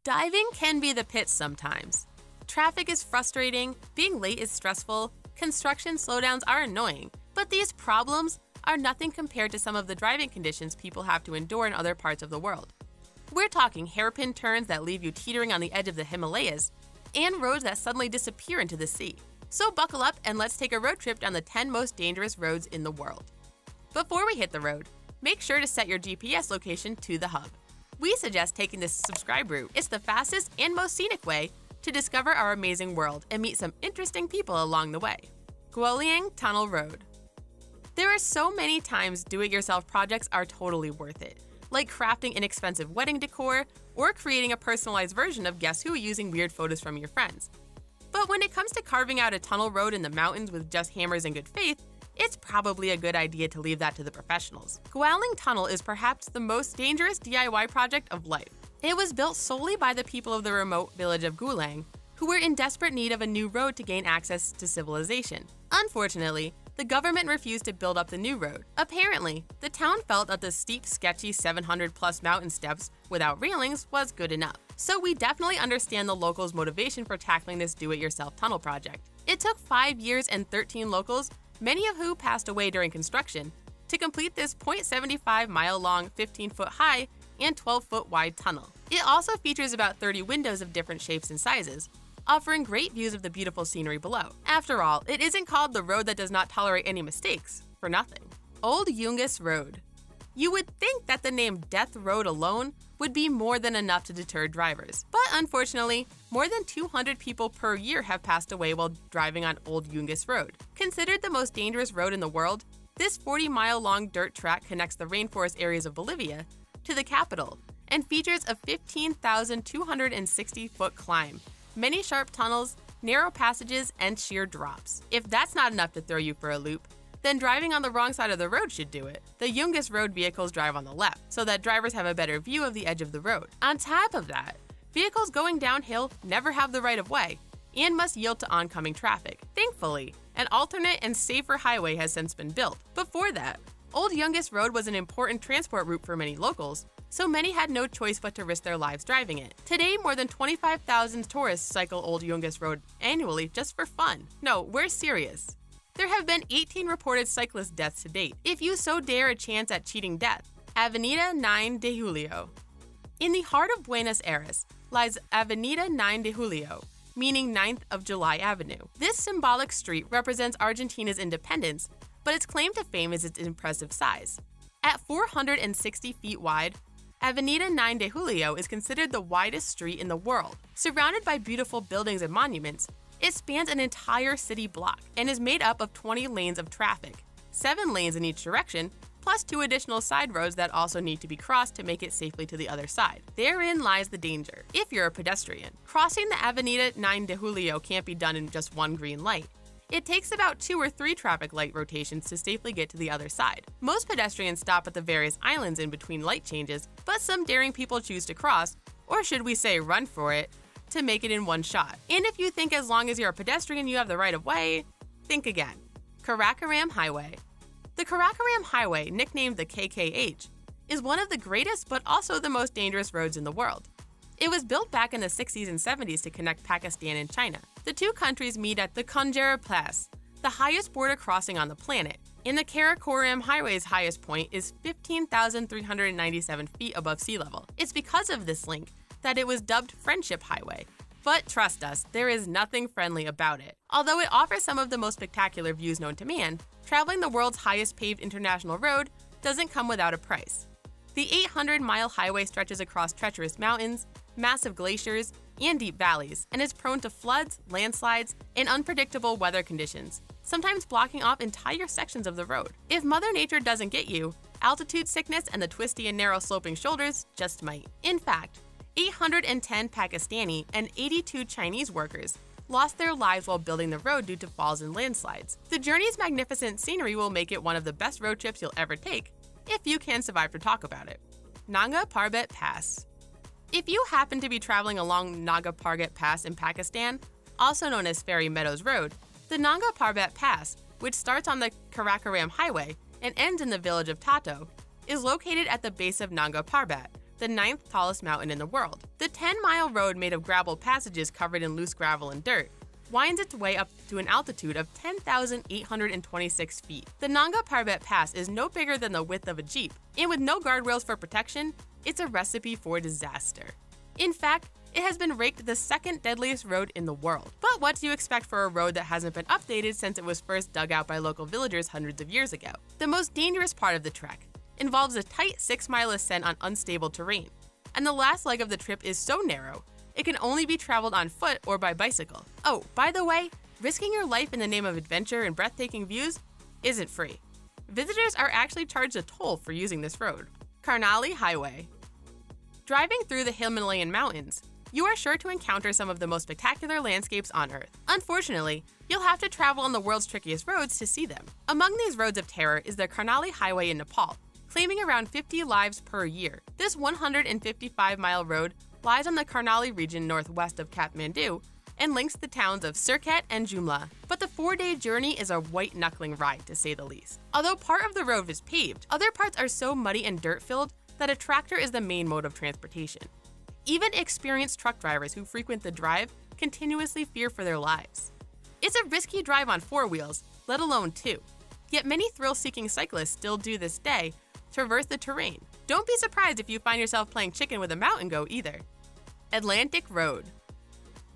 Diving can be the pits sometimes. Traffic is frustrating, being late is stressful, construction slowdowns are annoying, but these problems are nothing compared to some of the driving conditions people have to endure in other parts of the world. We're talking hairpin turns that leave you teetering on the edge of the Himalayas, and roads that suddenly disappear into the sea. So buckle up and let's take a road trip down the 10 most dangerous roads in the world. Before we hit the road, make sure to set your GPS location to TheHUB. We suggest taking this subscribe route. It's the fastest and most scenic way to discover our amazing world and meet some interesting people along the way. GUOLIANG Tunnel Road. There are so many times do-it-yourself projects are totally worth it, like crafting inexpensive wedding decor or creating a personalized version of Guess Who using weird photos from your friends. But when it comes to carving out a tunnel road in the mountains with just hammers and good faith, it's probably a good idea to leave that to the professionals. GUOLIANG Tunnel is perhaps the most dangerous DIY project of life. It was built solely by the people of the remote village of GUOLIANG, who were in desperate need of a new road to gain access to civilization. Unfortunately, the government refused to build up the new road. Apparently, the town felt that the steep, sketchy 700-plus mountain steps without railings was good enough. So we definitely understand the locals' motivation for tackling this do-it-yourself tunnel project. It took 5 years and 13 locals, many of who passed away during construction, to complete this 0.75-mile-long, 15-foot-high, and 12-foot-wide tunnel. It also features about 30 windows of different shapes and sizes, offering great views of the beautiful scenery below. After all, it isn't called the road that does not tolerate any mistakes for nothing. Old YUNGAS Road. You would think that the name Death Road alone would be more than enough to deter drivers. But unfortunately, more than 200 people per year have passed away while driving on Old YUNGAS Road. Considered the most dangerous road in the world, this 40-mile-long dirt track connects the rainforest areas of Bolivia to the capital and features a 15,260-foot climb, many sharp tunnels, narrow passages, and sheer drops. If that's not enough to throw you for a loop, then driving on the wrong side of the road should do it. The YUNGAS Road vehicles drive on the left, so that drivers have a better view of the edge of the road. On top of that, vehicles going downhill never have the right of way and must yield to oncoming traffic. Thankfully, an alternate and safer highway has since been built. Before that, Old YUNGAS Road was an important transport route for many locals, so many had no choice but to risk their lives driving it. Today, more than 25,000 tourists cycle Old YUNGAS Road annually just for fun. No, we're serious. There have been 18 reported cyclist deaths to date. If you so dare a chance at cheating death, Avenida 9 de Julio. In the heart of Buenos Aires lies Avenida 9 de Julio, meaning 9th of July Avenue. This symbolic street represents Argentina's independence, but its claim to fame is its impressive size. At 460 feet wide, Avenida 9 de Julio is considered the widest street in the world. Surrounded by beautiful buildings and monuments, it spans an entire city block and is made up of 20 lanes of traffic, 7 lanes in each direction, plus 2 additional side roads that also need to be crossed to make it safely to the other side. Therein lies the danger. If you're a pedestrian, crossing the Avenida 9 de Julio can't be done in just one green light. It takes about 2 or 3 traffic light rotations to safely get to the other side. Most pedestrians stop at the various islands in between light changes, but some daring people choose to cross, or should we say run for it, to make it in one shot. And if you think as long as you're a pedestrian you have the right of way, think again. KARAKORAM Highway. The KARAKORAM Highway, nicknamed the KKH, is one of the greatest but also the most dangerous roads in the world. It was built back in the 60s and 70s to connect Pakistan and China. The two countries meet at the Atigun Pass, the highest border crossing on the planet, and the KARAKORAM Highway's highest point is 15,397 feet above sea level. It's because of this link that it was dubbed Friendship Highway. But trust us, there is nothing friendly about it. Although it offers some of the most spectacular views known to man, traveling the world's highest paved international road doesn't come without a price. The 800-mile highway stretches across treacherous mountains, massive glaciers, and deep valleys, and is prone to floods, landslides, and unpredictable weather conditions, sometimes blocking off entire sections of the road. If Mother Nature doesn't get you, altitude sickness and the twisty and narrow sloping shoulders just might. In fact, 810 Pakistani and 82 Chinese workers lost their lives while building the road due to falls and landslides. The journey's magnificent scenery will make it one of the best road trips you'll ever take, if you can survive to talk about it. NANGA PARBAT Pass. If you happen to be traveling along NANGA PARBAT Pass in Pakistan, also known as Fairy Meadows Road, the NANGA PARBAT Pass, which starts on the KARAKORAM Highway and ends in the village of Tato, is located at the base of NANGA PARBAT, the 9th tallest mountain in the world. The 10-mile road made of gravel passages covered in loose gravel and dirt winds its way up to an altitude of 10,826 feet. The NANGA PARBAT Pass is no bigger than the width of a Jeep, and with no guardrails for protection, it's a recipe for disaster. In fact, it has been ranked the 2nd deadliest road in the world. But what do you expect for a road that hasn't been updated since it was first dug out by local villagers hundreds of years ago? The most dangerous part of the trek involves a tight 6-mile ascent on unstable terrain, and the last leg of the trip is so narrow, it can only be traveled on foot or by bicycle. Oh, by the way, risking your life in the name of adventure and breathtaking views isn't free. Visitors are actually charged a toll for using this road. KARNALI Highway. Driving through the Himalayan mountains, you are sure to encounter some of the most spectacular landscapes on Earth. Unfortunately, you'll have to travel on the world's trickiest roads to see them. Among these roads of terror is the KARNALI Highway in Nepal, claiming around 50 lives per year. This 155-mile road lies on the Karnali region northwest of Kathmandu and links the towns of Surkhet and Jumla. But the 4-day journey is a white-knuckling ride, to say the least. Although part of the road is paved, other parts are so muddy and dirt-filled that a tractor is the main mode of transportation. Even experienced truck drivers who frequent the drive continuously fear for their lives. It's a risky drive on 4 wheels, let alone 2. Yet many thrill-seeking cyclists still do this day traverse the terrain. Don't be surprised if you find yourself playing chicken with a mountain goat either. Atlantic Road.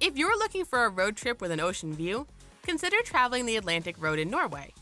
If you're looking for a road trip with an ocean view, consider traveling the Atlantic Road in Norway.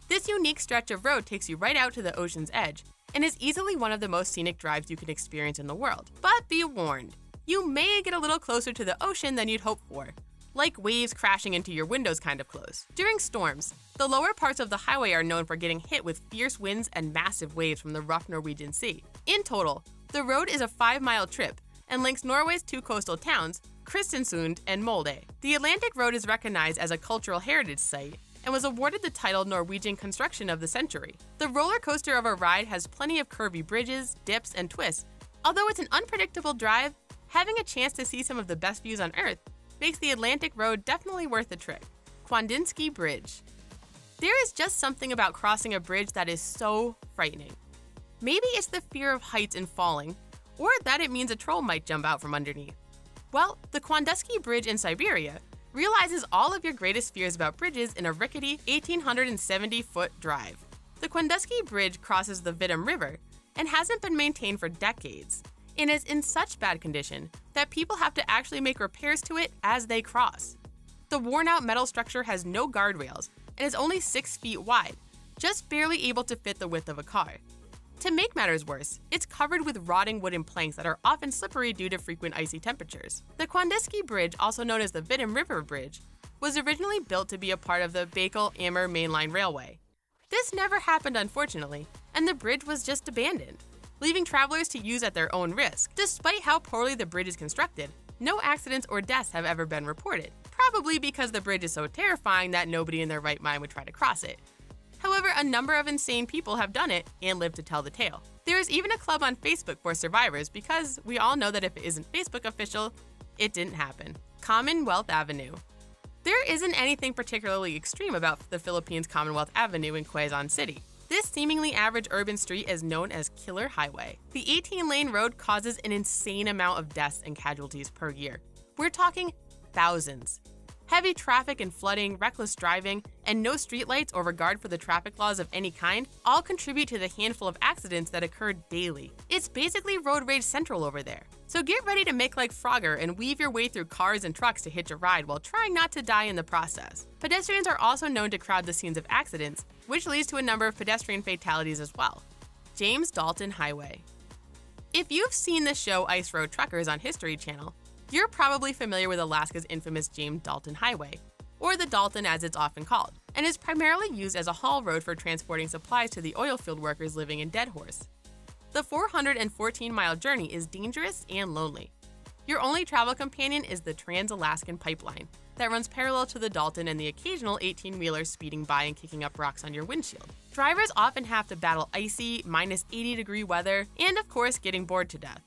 This unique stretch of road takes you right out to the ocean's edge and is easily one of the most scenic drives you can experience in the world. But be warned, you may get a little closer to the ocean than you'd hope for, like waves crashing into your windows kind of close. During storms, the lower parts of the highway are known for getting hit with fierce winds and massive waves from the rough Norwegian Sea. In total, the road is a 5-mile trip and links Norway's 2 coastal towns, Kristiansund and Molde. The Atlantic Road is recognized as a cultural heritage site and was awarded the title Norwegian Construction of the Century. The roller coaster of a ride has plenty of curvy bridges, dips, and twists. Although it's an unpredictable drive, having a chance to see some of the best views on Earth makes the Atlantic Road definitely worth the trip. KUANDINSKY Bridge. There is just something about crossing a bridge that is so frightening. Maybe it's the fear of heights and falling, or that it means a troll might jump out from underneath. Well, the KUANDINSKY Bridge in Siberia realizes all of your greatest fears about bridges in a rickety 1,870-foot drive. The KUANDINSKY Bridge crosses the Vidam River and hasn't been maintained for decades, and is in such bad condition that people have to actually make repairs to it as they cross. The worn-out metal structure has no guardrails and is only 6 feet wide, just barely able to fit the width of a car. To make matters worse, it's covered with rotting wooden planks that are often slippery due to frequent icy temperatures. The KUANDINSKY Bridge, also known as the Vidam River Bridge, was originally built to be a part of the Baikal-Amur mainline railway. This never happened, unfortunately, and the bridge was just abandoned, leaving travelers to use at their own risk. Despite how poorly the bridge is constructed, no accidents or deaths have ever been reported, probably because the bridge is so terrifying that nobody in their right mind would try to cross it. However, a number of insane people have done it and lived to tell the tale. There is even a club on Facebook for survivors because we all know that if it isn't Facebook official, it didn't happen. Commonwealth Avenue. There isn't anything particularly extreme about the Philippines' Commonwealth Avenue in Quezon City. This seemingly average urban street is known as Killer Highway. The 18-lane road causes an insane amount of deaths and casualties per year. We're talking thousands. Heavy traffic and flooding, reckless driving, and no streetlights or regard for the traffic laws of any kind all contribute to the handful of accidents that occur daily. It's basically road rage central over there. So get ready to make like Frogger and weave your way through cars and trucks to hitch a ride while trying not to die in the process. Pedestrians are also known to crowd the scenes of accidents, which leads to a number of pedestrian fatalities as well. James Dalton Highway. If you've seen the show Ice Road Truckers on History Channel, you're probably familiar with Alaska's infamous James Dalton Highway, or the Dalton as it's often called, and is primarily used as a haul road for transporting supplies to the oil field workers living in Deadhorse. The 414-mile journey is dangerous and lonely. Your only travel companion is the Trans-Alaskan Pipeline that runs parallel to the Dalton and the occasional 18-wheeler speeding by and kicking up rocks on your windshield. Drivers often have to battle icy, -80-degree weather, and of course getting bored to death.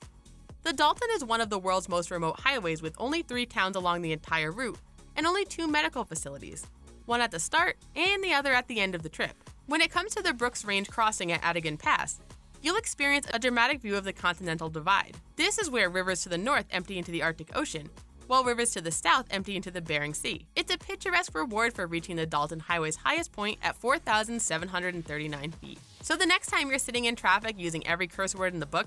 The Dalton is one of the world's most remote highways with only 3 towns along the entire route and only 2 medical facilities, one at the start and the other at the end of the trip. When it comes to the Brooks Range crossing at Atigun Pass, you'll experience a dramatic view of the Continental Divide. This is where rivers to the north empty into the Arctic Ocean, while rivers to the south empty into the Bering Sea. It's a picturesque reward for reaching the Dalton Highway's highest point at 4,739 feet. So the next time you're sitting in traffic using every curse word in the book,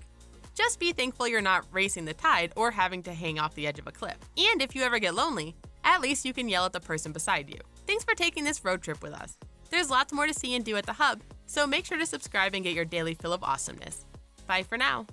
just be thankful you're not racing the tide or having to hang off the edge of a cliff. And if you ever get lonely, at least you can yell at the person beside you. Thanks for taking this road trip with us. There's lots more to see and do at the Hub, so make sure to subscribe and get your daily fill of awesomeness. Bye for now.